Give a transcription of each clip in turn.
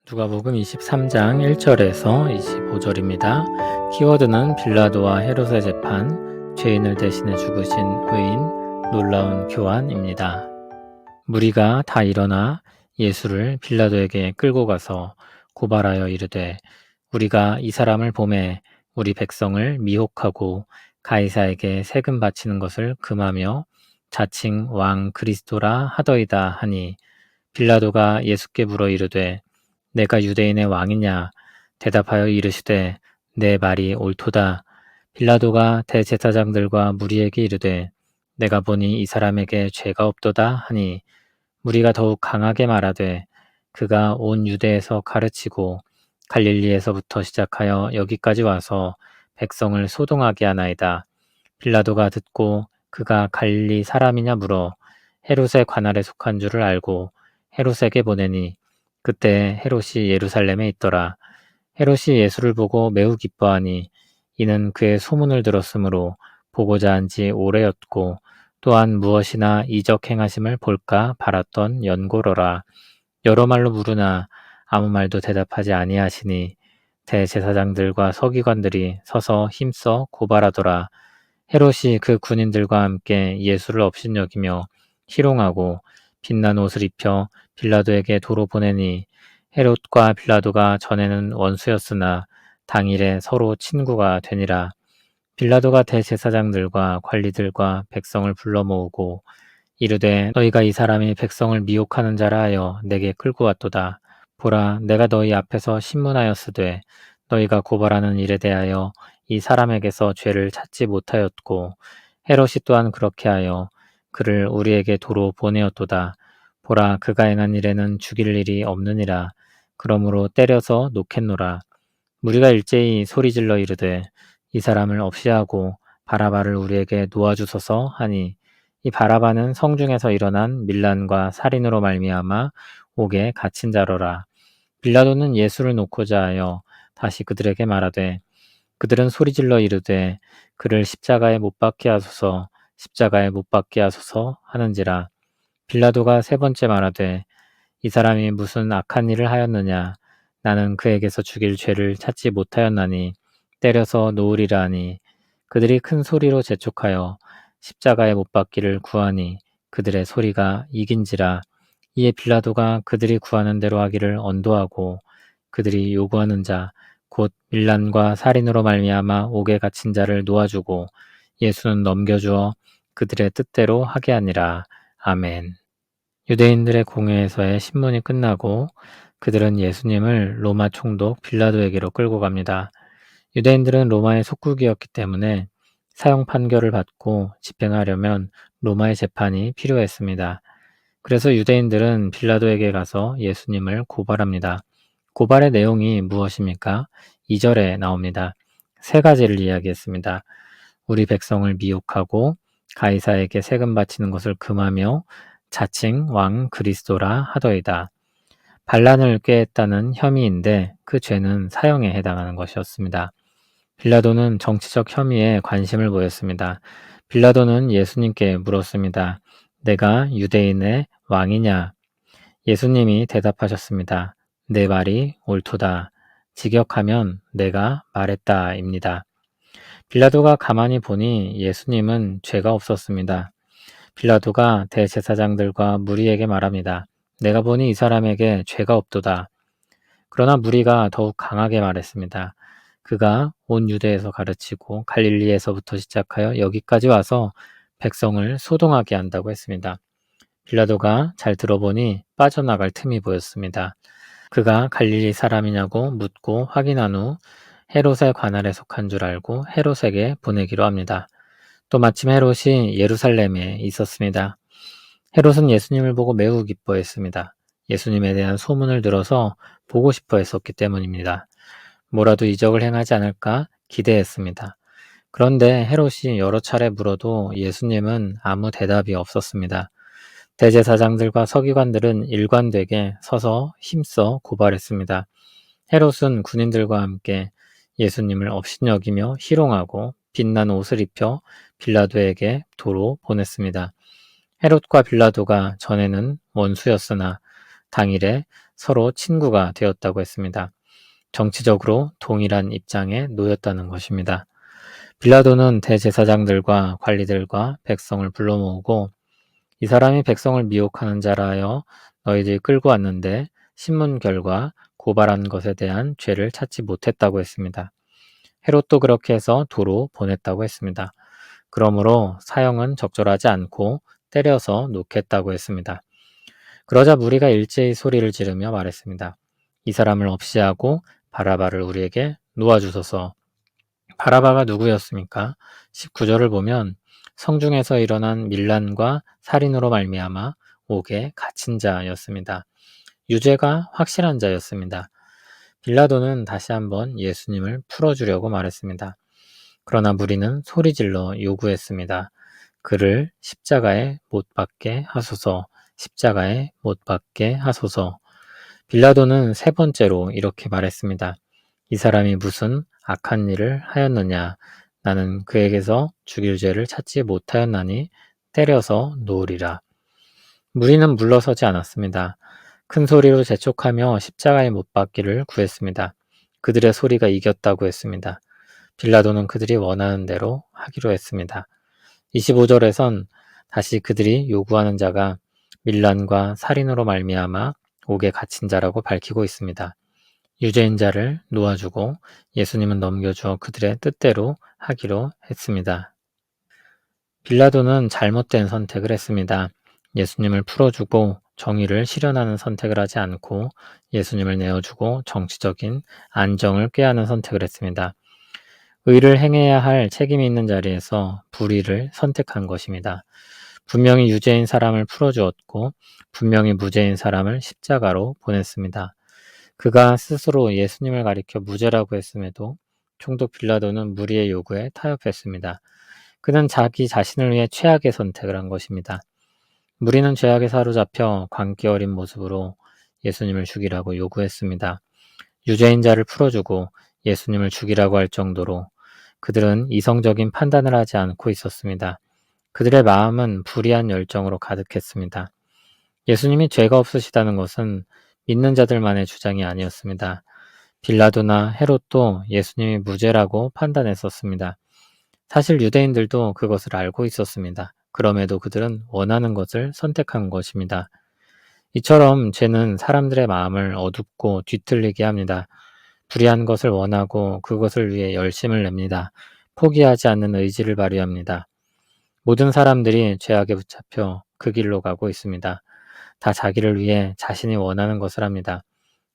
누가복음 23장 1절에서 25절입니다. 키워드는 빌라도와 헤롯의 재판, 죄인을 대신해 죽으신 의인, 놀라운 교환입니다. 무리가 다 일어나 예수를 빌라도에게 끌고 가서 고발하여 이르되, 우리가 이 사람을 보매 우리 백성을 미혹하고 가이사에게 세금 바치는 것을 금하며 자칭 왕 그리스도라 하더이다 하니, 빌라도가 예수께 물어 이르되, 내가 유대인의 왕이냐? 대답하여 이르시되, 내 말이 옳도다. 빌라도가 대제사장들과 무리에게 이르되, 내가 보니 이 사람에게 죄가 없도다 하니, 무리가 더욱 강하게 말하되, 그가 온 유대에서 가르치고 갈릴리에서부터 시작하여 여기까지 와서 백성을 소동하게 하나이다. 빌라도가 듣고 그가 갈릴리 사람이냐 물어 헤롯의 관할에 속한 줄을 알고 헤롯에게 보내니, 그때 헤롯이 예루살렘에 있더라. 헤롯이 예수를 보고 매우 기뻐하니, 이는 그의 소문을 들었으므로 보고자 한 지 오래였고, 또한 무엇이나 이적 행하심을 볼까 바랐던 연고로라. 여러 말로 물으나 아무 말도 대답하지 아니하시니, 대제사장들과 서기관들이 서서 힘써 고발하더라. 헤롯이 그 군인들과 함께 예수를 업신여기며 희롱하고 빛난 옷을 입혀 빌라도에게 도로 보내니, 헤롯과 빌라도가 전에는 원수였으나 당일에 서로 친구가 되니라. 빌라도가 대제사장들과 관리들과 백성을 불러 모으고 이르되, 너희가 이 사람이 백성을 미혹하는 자라 하여 내게 끌고 왔도다. 보라, 내가 너희 앞에서 신문하였으되 너희가 고발하는 일에 대하여 이 사람에게서 죄를 찾지 못하였고, 헤롯이 또한 그렇게 하여 그를 우리에게 도로 보내었도다. 보라, 그가 행한 일에는 죽일 일이 없느니라. 그러므로 때려서 놓겠노라. 무리가 일제히 소리질러 이르되, 이 사람을 없이 하고 바라바를 우리에게 놓아주소서 하니, 이 바라바는 성중에서 일어난 밀란과 살인으로 말미암아 옥에 갇힌 자로라. 빌라도는 예수를 놓고자 하여 다시 그들에게 말하되, 그들은 소리질러 이르되, 그를 십자가에 못 박게 하소서, 십자가에 못 박게 하소서 하는지라. 빌라도가 세 번째 말하되, 이 사람이 무슨 악한 일을 하였느냐? 나는 그에게서 죽일 죄를 찾지 못하였나니 때려서 놓으리라 하니, 그들이 큰 소리로 재촉하여 십자가에 못 박기를 구하니 그들의 소리가 이긴지라. 이에 빌라도가 그들이 구하는 대로 하기를 언도하고, 그들이 요구하는 자 곧 밀란과 살인으로 말미암아 옥에 갇힌 자를 놓아주고 예수는 넘겨주어 그들의 뜻대로 하게 하니라. 아멘. 유대인들의 공회에서의 신문이 끝나고 그들은 예수님을 로마 총독 빌라도에게로 끌고 갑니다. 유대인들은 로마의 속국이었기 때문에 사형 판결을 받고 집행하려면 로마의 재판이 필요했습니다. 그래서 유대인들은 빌라도에게 가서 예수님을 고발합니다. 고발의 내용이 무엇입니까? 2절에 나옵니다. 세 가지를 이야기했습니다. 우리 백성을 미혹하고 가이사에게 세금 바치는 것을 금하며 자칭 왕 그리스도라 하더이다. 반란을 꾀했다는 혐의인데 그 죄는 사형에 해당하는 것이었습니다. 빌라도는 정치적 혐의에 관심을 보였습니다. 빌라도는 예수님께 물었습니다. 내가 유대인의 왕이냐? 예수님이 대답하셨습니다. 내 말이 옳도다. 직역하면 내가 말했다입니다. 빌라도가 가만히 보니 예수님은 죄가 없었습니다. 빌라도가 대제사장들과 무리에게 말합니다. 내가 보니 이 사람에게 죄가 없도다. 그러나 무리가 더욱 강하게 말했습니다. 그가 온 유대에서 가르치고 갈릴리에서부터 시작하여 여기까지 와서 백성을 소동하게 한다고 했습니다. 빌라도가 잘 들어보니 빠져나갈 틈이 보였습니다. 그가 갈릴리 사람이냐고 묻고 확인한 후 헤롯의 관할에 속한 줄 알고 헤롯에게 보내기로 합니다. 또 마침 헤롯이 예루살렘에 있었습니다. 헤롯은 예수님을 보고 매우 기뻐했습니다. 예수님에 대한 소문을 들어서 보고 싶어 했었기 때문입니다. 뭐라도 이적을 행하지 않을까 기대했습니다. 그런데 헤롯이 여러 차례 물어도 예수님은 아무 대답이 없었습니다. 대제사장들과 서기관들은 일관되게 서서 힘써 고발했습니다. 헤롯은 군인들과 함께 예수님을 업신여기며 희롱하고 빛난 옷을 입혀 빌라도에게 도로 보냈습니다. 헤롯과 빌라도가 전에는 원수였으나 당일에 서로 친구가 되었다고 했습니다. 정치적으로 동일한 입장에 놓였다는 것입니다. 빌라도는 대제사장들과 관리들과 백성을 불러 모으고 이 사람이 백성을 미혹하는 자라 하여 너희들이 끌고 왔는데 신문 결과 고발한 것에 대한 죄를 찾지 못했다고 했습니다. 헤롯도 그렇게 해서 도로 보냈다고 했습니다. 그러므로 사형은 적절하지 않고 때려서 놓겠다고 했습니다. 그러자 무리가 일제히 소리를 지르며 말했습니다. 이 사람을 없이하고 바라바를 우리에게 놓아주소서. 바라바가 누구였습니까? 19절을 보면 성중에서 일어난 밀란과 살인으로 말미암아 옥에 갇힌 자였습니다. 유죄가 확실한 자였습니다. 빌라도는 다시 한번 예수님을 풀어주려고 말했습니다. 그러나 무리는 소리질러 요구했습니다. 그를 십자가에 못 박게 하소서, 십자가에 못 박게 하소서. 빌라도는 세 번째로 이렇게 말했습니다. 이 사람이 무슨 악한 일을 하였느냐? 나는 그에게서 죽일 죄를 찾지 못하였나니 때려서 놓으리라. 무리는 물러서지 않았습니다. 큰 소리로 재촉하며 십자가에 못 박기를 구했습니다. 그들의 소리가 이겼다고 했습니다. 빌라도는 그들이 원하는 대로 하기로 했습니다. 25절에선 다시 그들이 요구하는 자가 밀란과 살인으로 말미암아 옥에 갇힌 자라고 밝히고 있습니다. 유죄인 자를 놓아주고 예수님은 넘겨주어 그들의 뜻대로 하기로 했습니다. 빌라도는 잘못된 선택을 했습니다. 예수님을 풀어주고 정의를 실현하는 선택을 하지 않고 예수님을 내어주고 정치적인 안정을 꾀하는 선택을 했습니다. 의를 행해야 할 책임이 있는 자리에서 불의를 선택한 것입니다. 분명히 유죄인 사람을 풀어주었고 분명히 무죄인 사람을 십자가로 보냈습니다. 그가 스스로 예수님을 가리켜 무죄라고 했음에도 총독 빌라도는 무리의 요구에 타협했습니다. 그는 자기 자신을 위해 최악의 선택을 한 것입니다. 무리는 죄악에 사로잡혀 광기 어린 모습으로 예수님을 죽이라고 요구했습니다. 유죄인 자를 풀어주고 예수님을 죽이라고 할 정도로 그들은 이성적인 판단을 하지 않고 있었습니다. 그들의 마음은 불의한 열정으로 가득했습니다. 예수님이 죄가 없으시다는 것은 믿는 자들만의 주장이 아니었습니다. 빌라도나 헤롯도 예수님이 무죄라고 판단했었습니다. 사실 유대인들도 그것을 알고 있었습니다. 그럼에도 그들은 원하는 것을 선택한 것입니다. 이처럼 죄는 사람들의 마음을 어둡고 뒤틀리게 합니다. 불의한 것을 원하고 그것을 위해 열심을 냅니다. 포기하지 않는 의지를 발휘합니다. 모든 사람들이 죄악에 붙잡혀 그 길로 가고 있습니다. 다 자기를 위해 자신이 원하는 것을 합니다.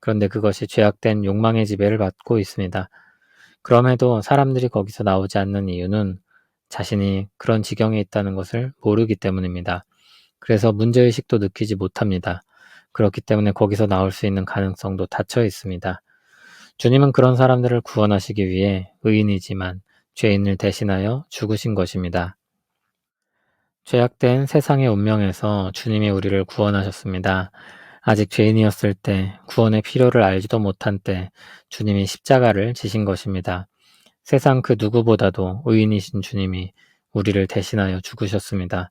그런데 그것이 죄악된 욕망의 지배를 받고 있습니다. 그럼에도 사람들이 거기서 나오지 않는 이유는 자신이 그런 지경에 있다는 것을 모르기 때문입니다. 그래서 문제의식도 느끼지 못합니다. 그렇기 때문에 거기서 나올 수 있는 가능성도 닫혀 있습니다. 주님은 그런 사람들을 구원하시기 위해 의인이지만 죄인을 대신하여 죽으신 것입니다. 죄악된 세상의 운명에서 주님이 우리를 구원하셨습니다. 아직 죄인이었을 때, 구원의 필요를 알지도 못한 때, 주님이 십자가를 지신 것입니다. 세상 그 누구보다도 의인이신 주님이 우리를 대신하여 죽으셨습니다.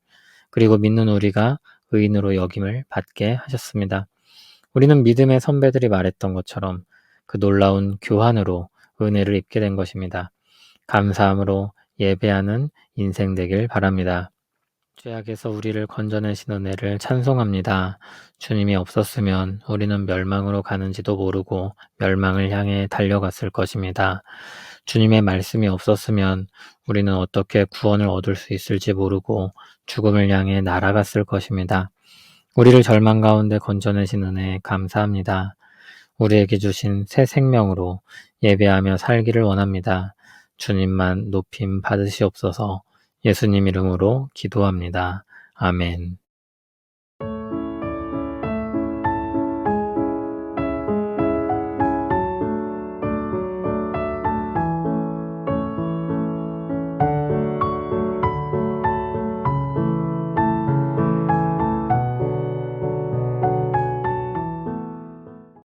그리고 믿는 우리가 의인으로 여김을 받게 하셨습니다. 우리는 믿음의 선배들이 말했던 것처럼 그 놀라운 교환으로 은혜를 입게 된 것입니다. 감사함으로 예배하는 인생 되길 바랍니다. 죄악에서 우리를 건져내신 은혜를 찬송합니다. 주님이 없었으면 우리는 멸망으로 가는지도 모르고 멸망을 향해 달려갔을 것입니다. 주님의 말씀이 없었으면 우리는 어떻게 구원을 얻을 수 있을지 모르고 죽음을 향해 날아갔을 것입니다. 우리를 절망 가운데 건져내신 은혜에 감사합니다. 우리에게 주신 새 생명으로 예배하며 살기를 원합니다. 주님만 높임 받으시옵소서. 예수님 이름으로 기도합니다. 아멘.